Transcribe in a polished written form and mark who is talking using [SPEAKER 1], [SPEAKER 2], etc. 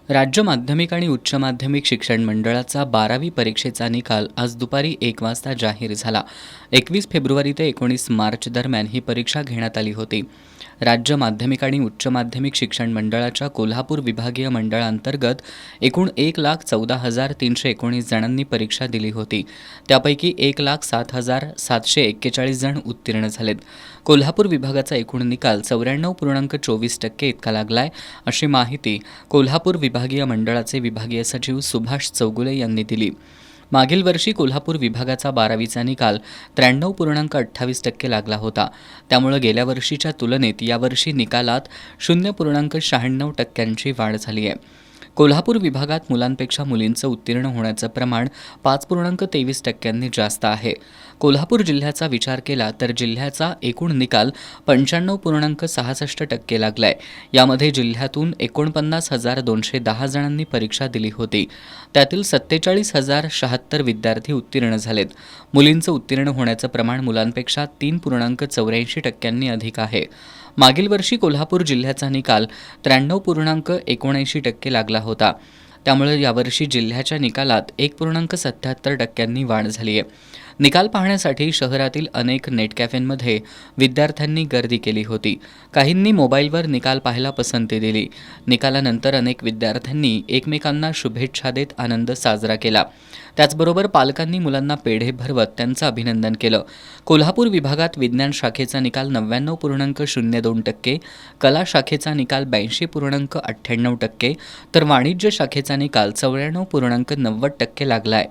[SPEAKER 1] राज्य माध्यमिक आणि उच्च माध्यमिक शिक्षण मंडळाचा 12वी परीक्षेचा निकाल आज दुपारी 1 वाजता जाहीर झाला. 21 फेब्रुवारी ते 19 मार्च दरम्यान ही परीक्षा घेण्यात आली होती. राज्य माध्यमिक आणि उच्च माध्यमिक शिक्षण मंडळाच्या कोल्हापूर विभागीय मंडळांतर्गत एकूण 1,14,319 जणांनी परीक्षा दिली होती. त्यापैकी 1,07,741 जण उत्तीर्ण झालेत. कोल्हापूर विभागाचा एकूण निकाल 94.24% इतका लागलाय, अशी माहिती कोल्हापूर विभागीय मंडळाचे विभागीय सचिव सुभाष चौगुले यांनी दिली. मागील वर्षी कोल्हापूर विभागाचा 12वीचा निकाल 93.28% लागला होता. त्यामुळे गेल्या वर्षीच्या तुलनेत यावर्षी निकालात 0.96% वाढ झाली आहे. कोल्हापूर विभागात मुलांपेक्षा मुलींचं उत्तीर्ण होण्याचं प्रमाण 5.23% जास्त आहे. कोल्हापूर जिल्ह्याचा विचार केला तर जिल्ह्याचा एकूण निकाल 95.66% लागलाय. यामध्ये जिल्ह्यातून 49,210 जणांनी परीक्षा दिली होती. त्यातील 47,076 विद्यार्थी उत्तीर्ण झालेत. मुलींचं उत्तीर्ण होण्याचं प्रमाण मुलांपेक्षा 3.84% अधिक आहे. मागील वर्षी कोल्हापूर जिल्ह्याचा निकाल 93.79% लागला होता. त्यामुळे यावर्षी जिल्ह्याच्या निकालात 1.77% वाढ झाली आहे. निकाल पाहण्यासाठी शहरातील अनेक नेट कॅफेंमध्ये विद्यार्थ्यांनी गर्दी केली होती. काहींनी मोबाईलवर निकाल पाहायला पसंती दिली. निकालानंतर अनेक विद्यार्थ्यांनी एकमेकांना शुभेच्छा देत आनंद साजरा केला. त्याचबरोबर पालकांनी मुलांना पेढे भरवत त्यांचं अभिनंदन केलं. कोल्हापूर विभागात विज्ञान शाखेचा निकाल 99.02%, कला शाखेचा निकाल 82.98%, तर वाणिज्य शाखेचा निकाल 94.90% लागलाय.